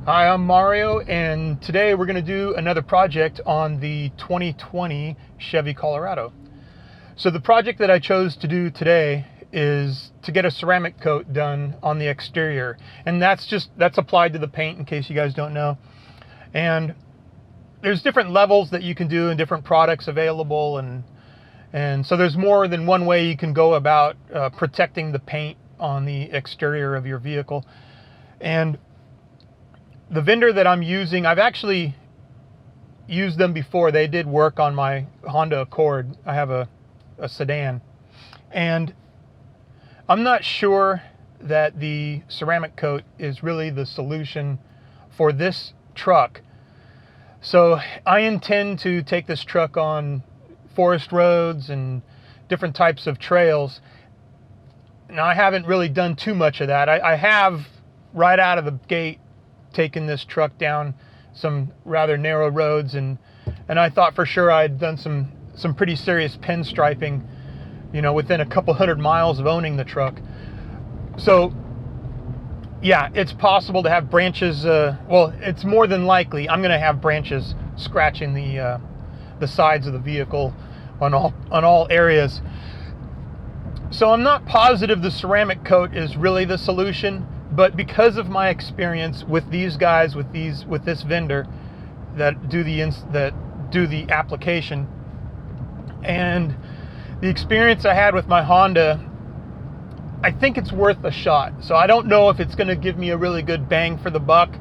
Hi, I'm Mario, and today we're going to do another project on the 2020 Chevy Colorado. So the project that I chose to do today is to get a ceramic coat done on the exterior, and that's applied to the paint, in case you guys don't know. And there's different levels that you can do and different products available, and so there's more than one way you can go about protecting the paint on the exterior of your vehicle. And the vendor that I'm using, I've actually used them before. They did work on my Honda Accord. I have a sedan. And I'm not sure that the ceramic coat is really the solution for this truck. So I intend to take this truck on forest roads and different types of trails. Now, I haven't really done too much of that. I have, right out of the gate, taken this truck down some rather narrow roads, and I thought for sure I'd done some pretty serious pinstriping, within a couple 100 miles of owning the truck. So yeah, it's possible to have branches, well, it's more than likely I'm going to have branches scratching the sides of the vehicle on all areas. So I'm not positive the ceramic coat is really the solution. But because of my experience with these guys, with this vendor that do the application, and the experience I had with my Honda, I think it's worth a shot. So I don't know if it's going to give me a really good bang for the buck,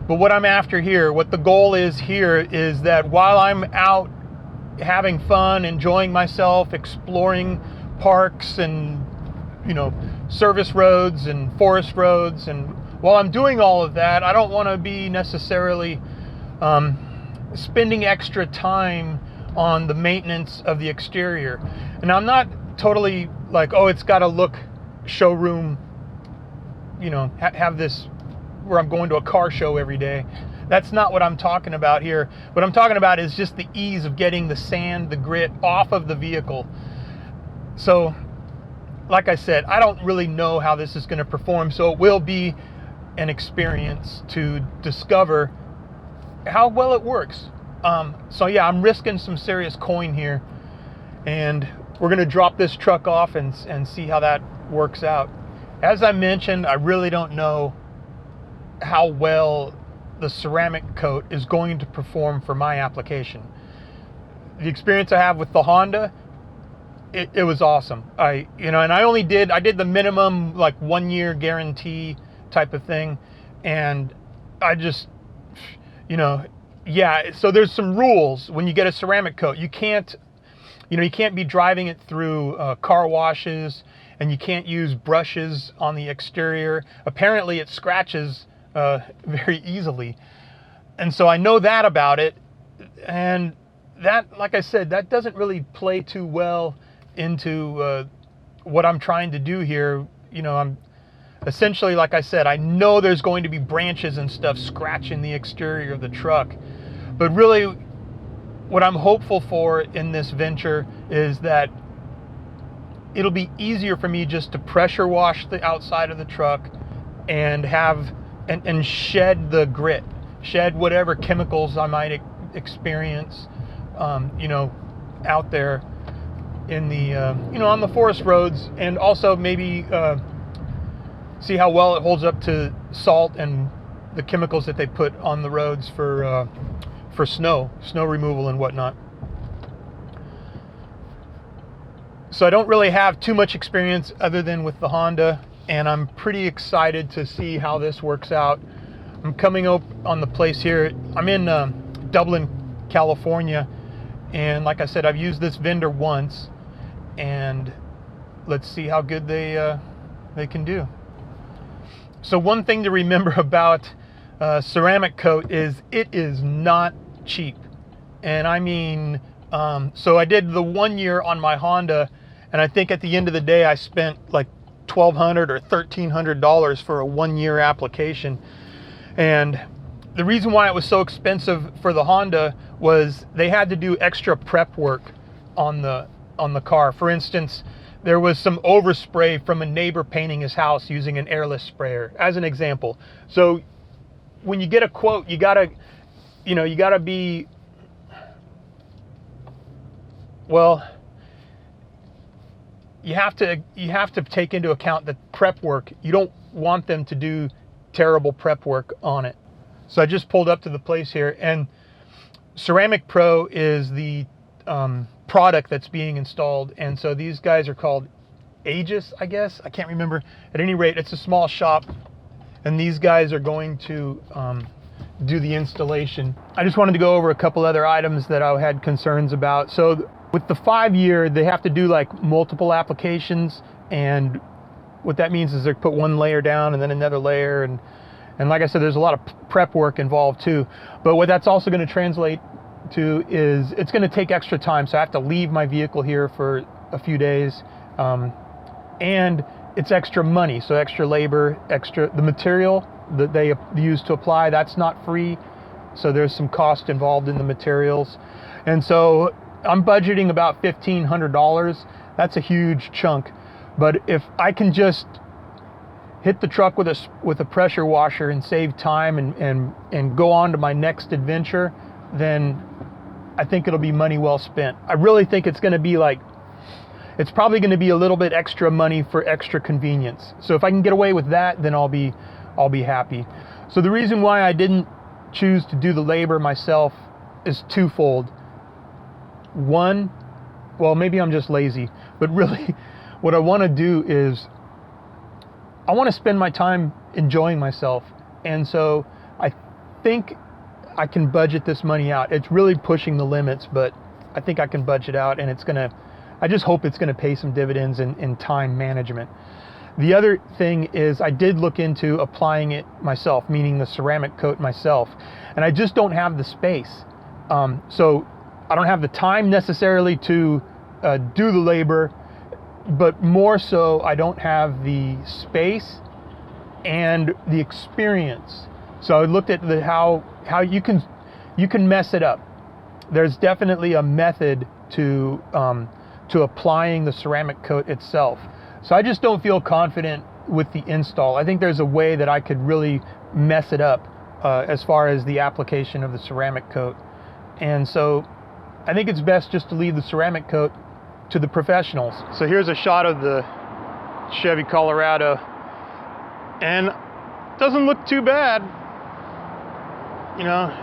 but what I'm after here, what the goal is here, is that while I'm out having fun, enjoying myself, exploring parks and service roads and forest roads, and while I'm doing all of that, I don't want to be necessarily spending extra time on the maintenance of the exterior. And I'm not totally like, oh, it's got to look showroom, have this where I'm going to a car show every day. That's not what I'm talking about here. What I'm talking about is just the ease of getting the sand, the grit off of the vehicle. So like I said, I don't really know how this is going to perform, so it will be an experience to discover how well it works. So yeah, I'm risking some serious coin here, and we're going to drop this truck off and see how that works out. As I mentioned, I really don't know how well the ceramic coat is going to perform for my application. The experience I have with the Honda, it was awesome. I did the minimum, like 1 year guarantee type of thing. And I just, yeah, so there's some rules when you get a ceramic coat. You can't be driving it through car washes, and you can't use brushes on the exterior. Apparently it scratches very easily. And so I know that about it. And that, like I said, that doesn't really play too well into what I'm trying to do here. I'm essentially, like I said, I know there's going to be branches and stuff scratching the exterior of the truck, but really what I'm hopeful for in this venture is that it'll be easier for me just to pressure wash the outside of the truck and and shed the grit, shed whatever chemicals I might experience out there in the on the forest roads, and also maybe see how well it holds up to salt and the chemicals that they put on the roads for snow removal and whatnot. So I don't really have too much experience other than with the Honda, and I'm pretty excited to see how this works out. I'm coming up on the place here. I'm in Dublin, California, and like I said, I've used this vendor once, and let's see how good they can do. So one thing to remember about ceramic coat is it is not cheap. And I mean, so I did the 1 year on my Honda, and I think at the end of the day I spent like $1,200 or $1,300 for a 1 year application. And the reason why it was so expensive for the Honda was they had to do extra prep work on the car. For instance, there was some overspray from a neighbor painting his house using an airless sprayer, as an example. So when you get a quote, you gotta be, well, you have to take into account the prep work. You don't want them to do terrible prep work on it. So I just pulled up to the place here, and Ceramic Pro is the product that's being installed. And so these guys are called Aegis, I guess. I can't remember. At any rate, it's a small shop, and these guys are going to do the installation. I just wanted to go over a couple other items that I had concerns about. So with the 5-year, they have to do like multiple applications, and what that means is they put one layer down and then another layer, and like I said, there's a lot of prep work involved too. But what that's also going to translate to is it's going to take extra time. So I have to leave my vehicle here for a few days, and it's extra money. So extra labor, the material that they use to apply, that's not free. So there's some cost involved in the materials. And so I'm budgeting about $1,500. That's a huge chunk. But if I can just hit the truck with a pressure washer and save time and go on to my next adventure, then I think it'll be money well spent. I really think it's going to be it's probably going to be a little bit extra money for extra convenience. So if I can get away with that, then I'll be happy. So the reason why I didn't choose to do the labor myself is twofold. One, well, maybe I'm just lazy, but really what I want to do is I want to spend my time enjoying myself. And so I think I can budget this money out. It's really pushing the limits, but I think I can budget out, and I just hope it's going to pay some dividends in time management. The other thing is I did look into applying it myself, meaning the ceramic coat myself, and I just don't have the space. So I don't have the time necessarily to do the labor, but more so I don't have the space and the experience. So I looked at how you can mess it up. There's definitely a method to applying the ceramic coat itself. So I just don't feel confident with the install. I think there's a way that I could really mess it up as far as the application of the ceramic coat. And so I think it's best just to leave the ceramic coat to the professionals. So here's a shot of the Chevy Colorado, and it doesn't look too bad. You know,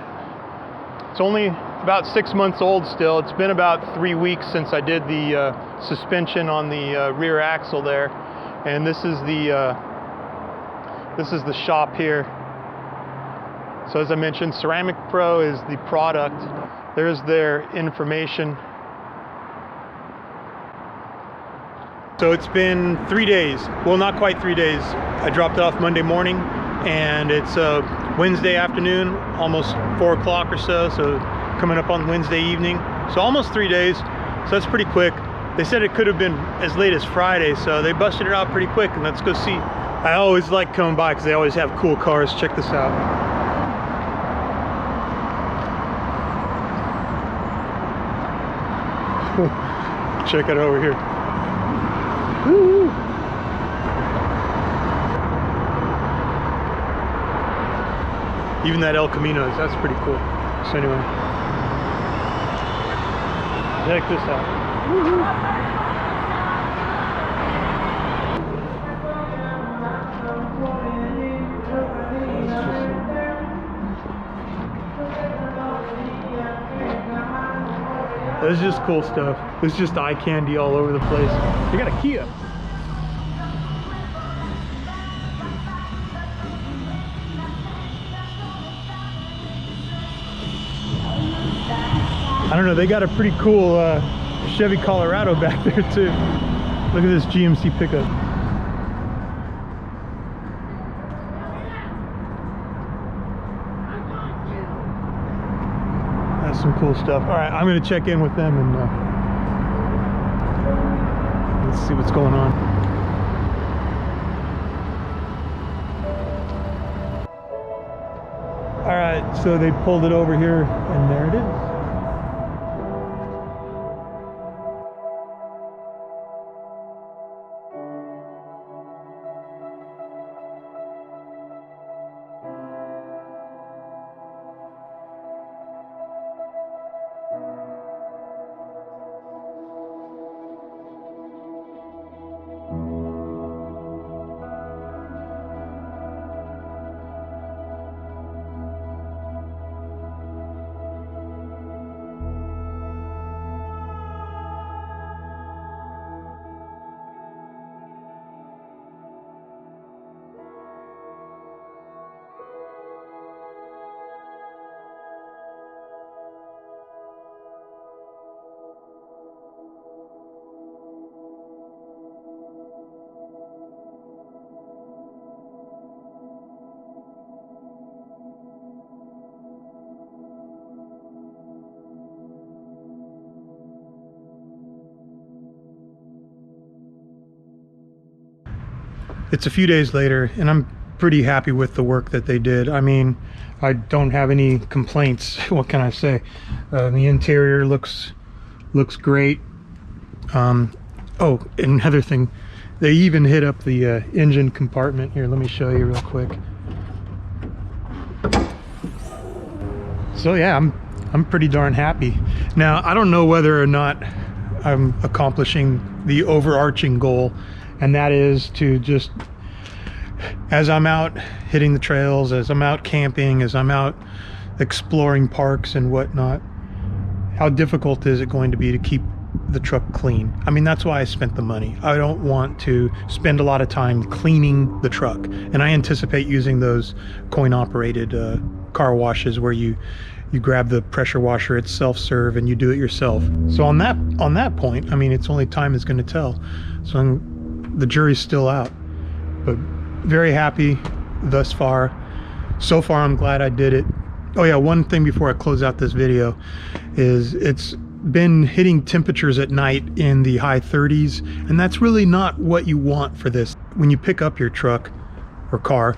it's only about 6 months old still. It's been about 3 weeks since I did the suspension on the rear axle there, and this is the shop here. So as I mentioned, Ceramic Pro is the product. There's their information. So it's been 3 days. Well, not quite 3 days. I dropped it off Monday morning, and it's Wednesday afternoon, almost 4 o'clock or so. So coming up on Wednesday evening. So almost 3 days. So that's pretty quick. They said it could have been as late as Friday, so they busted it out pretty quick, and let's go see. I always like coming by because they always have cool cars. Check this out. Check it over here. Woo! Even that El Camino, that's pretty cool. So anyway, check this out. Woo-hoo. It's just cool stuff. It's just eye candy all over the place. They got a Kia. I don't know, they got a pretty cool Chevy Colorado back there too. Look at this GMC pickup. That's some cool stuff. All right, I'm gonna check in with them and let's see what's going on. All right, so they pulled it over here, and there it is. it's a few days later, and I'm pretty happy with the work that they did. I mean, I don't have any complaints. What can I say? The interior looks great. Oh, another thing, they even hit up the engine compartment. Here, let me show you real quick. So yeah, I'm pretty darn happy. Now, I don't know whether or not I'm accomplishing the overarching goal, and that is to just, as I'm out hitting the trails, as I'm out camping, as I'm out exploring parks and whatnot, how difficult is it going to be to keep the truck clean? I mean, that's why I spent the money. I don't want to spend a lot of time cleaning the truck, and I anticipate using those coin-operated car washes where you grab the pressure washer, it's self-serve, and you do it yourself. So on that point, I mean, it's only time is going to tell. So the jury's still out, but very happy thus far. So far, I'm glad I did it. Oh yeah, one thing before I close out this video is it's been hitting temperatures at night in the high 30s, and that's really not what you want for this. When you pick up your truck or car,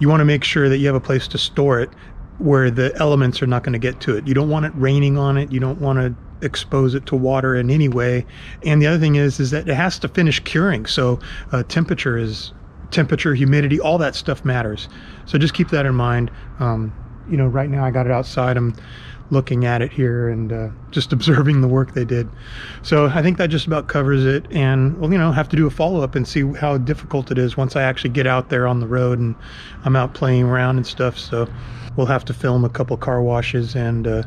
you want to make sure that you have a place to store it where the elements are not going to get to it. You don't want it raining on it. You don't want to expose it to water in any way. And the other thing is that it has to finish curing. So temperature, humidity, all that stuff matters. So just keep that in mind. You know, right now I got it outside. I'm looking at it here and just observing the work they did. So I think that just about covers it. And we'll, you know, have to do a follow-up and see how difficult it is once I actually get out there on the road and I'm out playing around and stuff. So we'll have to film a couple car washes and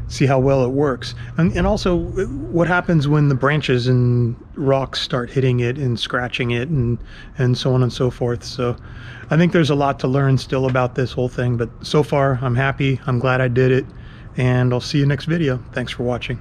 see how well it works. And also what happens when the branches and rocks start hitting it and scratching it and so on and so forth. So I think there's a lot to learn still about this whole thing, but so far I'm happy. I'm glad I did it, and I'll see you next video. Thanks for watching.